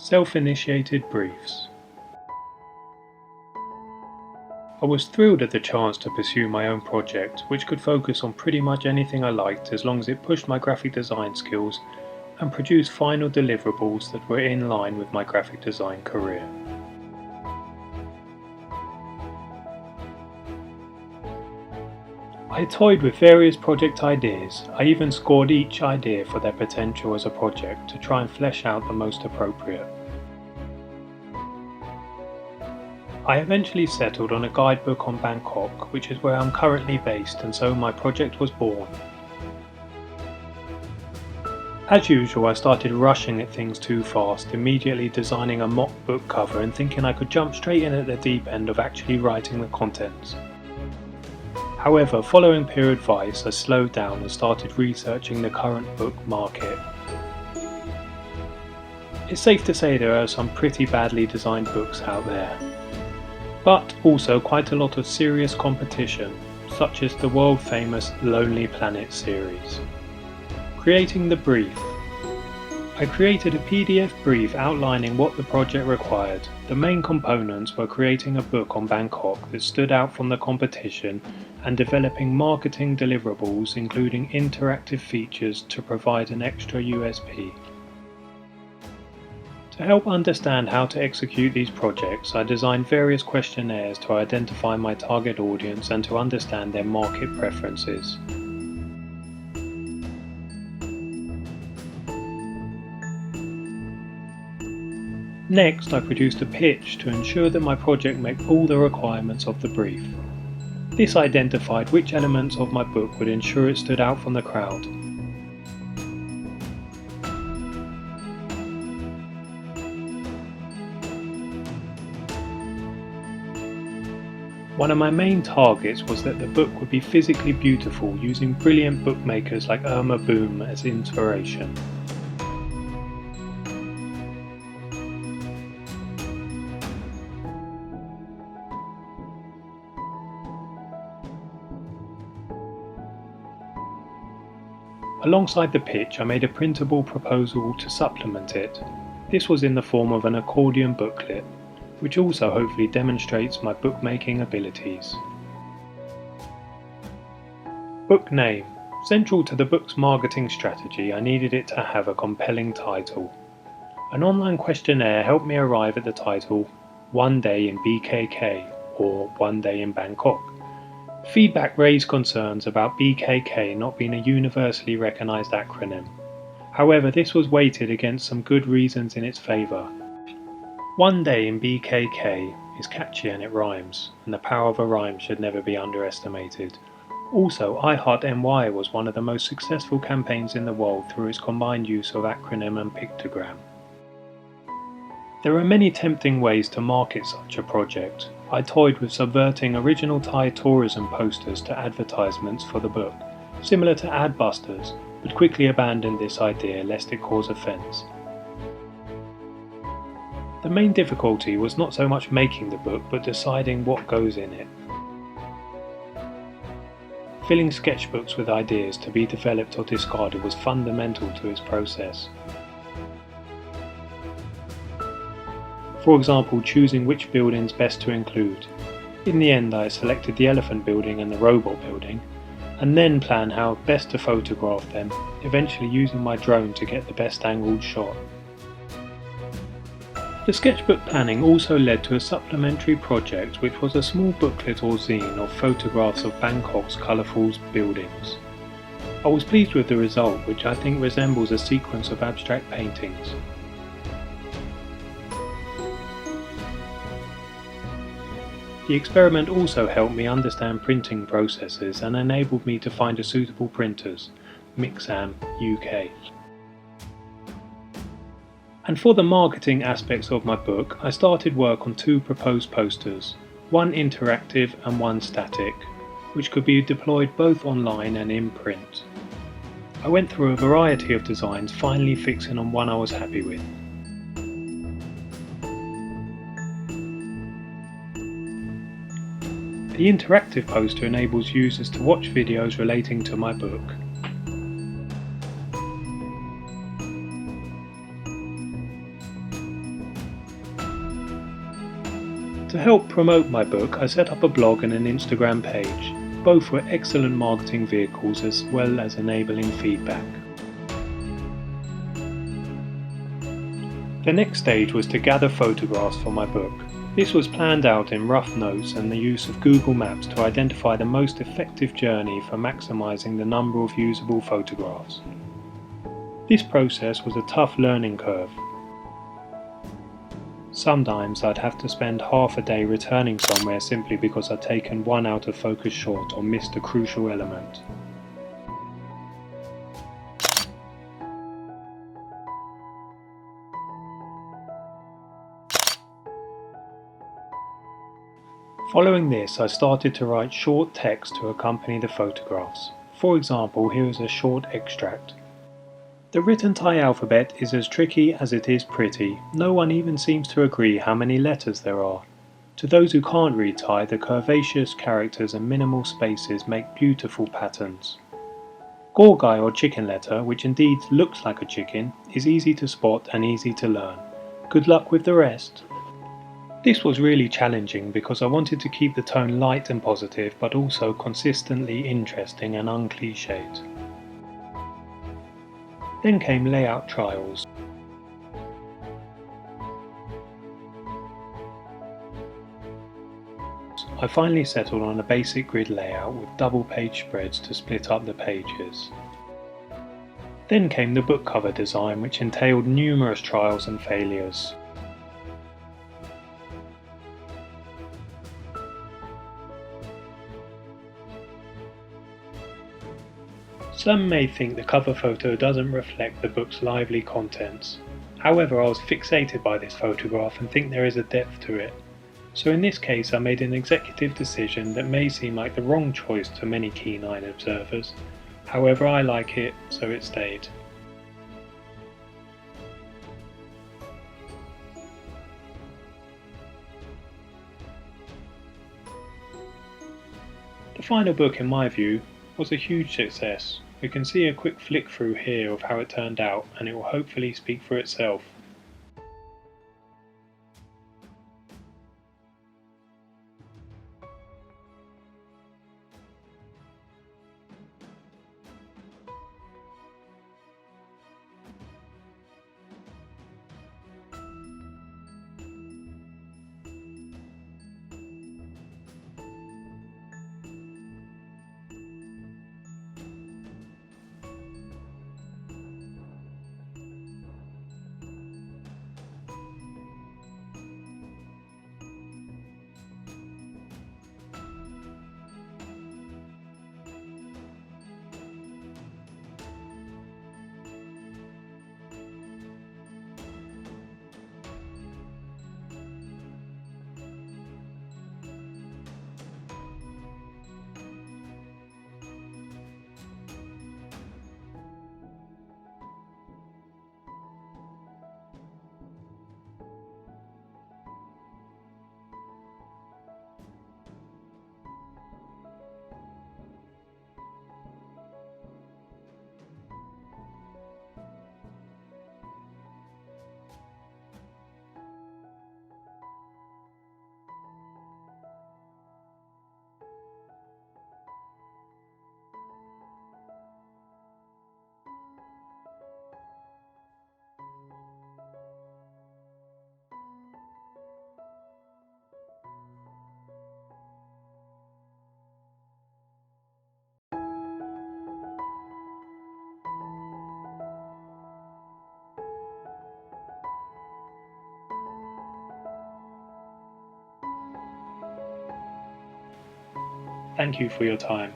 Self-initiated briefs. I was thrilled at the chance to pursue my own project, which could focus on pretty much anything I liked as long as it pushed my graphic design skills and produced final deliverables that were in line with my graphic design career. I toyed with various project ideas. I even scored each idea for their potential as a project to try and flesh out the most appropriate. I eventually settled on a guidebook on Bangkok, which is where I'm currently based, and so my project was born. As usual, I started rushing at things too fast, immediately designing a mock book cover and thinking I could jump straight in at the deep end of actually writing the contents. However, following peer advice, I slowed down and started researching the current book market. It's safe to say there are some pretty badly designed books out there, but also quite a lot of serious competition, such as the world famous Lonely Planet series. Creating the brief. I created a PDF brief outlining what the project required. The main components were creating a book on Bangkok that stood out from the competition and developing marketing deliverables including interactive features to provide an extra USP. To help understand how to execute these projects, I designed various questionnaires to identify my target audience and to understand their market preferences. Next, I produced a pitch to ensure that my project met all the requirements of the brief. This identified which elements of my book would ensure it stood out from the crowd. One of my main targets was that the book would be physically beautiful, using brilliant bookmakers like Irma Boom as inspiration. Alongside the pitch, I made a printable proposal to supplement it. This was in the form of an accordion booklet, which also hopefully demonstrates my bookmaking abilities. Book name. Central to the book's marketing strategy, I needed it to have a compelling title. An online questionnaire helped me arrive at the title One Day in BKK, or One Day in Bangkok. Feedback raised concerns about BKK not being a universally recognised acronym. However, this was weighted against some good reasons in its favour. One Day in BKK is catchy and it rhymes, and the power of a rhyme should never be underestimated. Also, iHeartNY was one of the most successful campaigns in the world through its combined use of acronym and pictogram. There are many tempting ways to market such a project. I toyed with subverting original Thai tourism posters to advertisements for the book, similar to Adbusters, but quickly abandoned this idea lest it cause offence. The main difficulty was not so much making the book, but deciding what goes in it. Filling sketchbooks with ideas to be developed or discarded was fundamental to its process. For example, choosing which buildings best to include. In the end, I selected the elephant building and the robot building, and then planned how best to photograph them, eventually using my drone to get the best angled shot. The sketchbook planning also led to a supplementary project, which was a small booklet or zine of photographs of Bangkok's colourful buildings. I was pleased with the result, which I think resembles a sequence of abstract paintings. The experiment also helped me understand printing processes and enabled me to find a suitable printers, Mixam UK. And for the marketing aspects of my book, I started work on two proposed posters, one interactive and one static, which could be deployed both online and in print. I went through a variety of designs, finally fixing on one I was happy with. The interactive poster enables users to watch videos relating to my book. To help promote my book, I set up a blog and an Instagram page. Both were excellent marketing vehicles as well as enabling feedback. The next stage was to gather photographs for my book. This was planned out in rough notes and the use of Google Maps to identify the most effective journey for maximising the number of usable photographs. This process was a tough learning curve. Sometimes I'd have to spend half a day returning somewhere simply because I'd taken one out of focus shot or missed a crucial element. Following this, I started to write short text to accompany the photographs. For example, here is a short extract. The written Thai alphabet is as tricky as it is pretty. No one even seems to agree how many letters there are. To those who can't read Thai, the curvaceous characters and minimal spaces make beautiful patterns. Gorgai or chicken letter, which indeed looks like a chicken, is easy to spot and easy to learn. Good luck with the rest. This was really challenging because I wanted to keep the tone light and positive but also consistently interesting and uncliched. Then came layout trials. I finally settled on a basic grid layout with double page spreads to split up the pages. Then came the book cover design, which entailed numerous trials and failures. Some may think the cover photo doesn't reflect the book's lively contents. However, I was fixated by this photograph and think there is a depth to it. So in this case I made an executive decision that may seem like the wrong choice to many keen-eyed observers. However, I like it, so it stayed. The final book, in my view, was a huge success. We can see a quick flick through here of how it turned out, and it will hopefully speak for itself. Thank you for your time.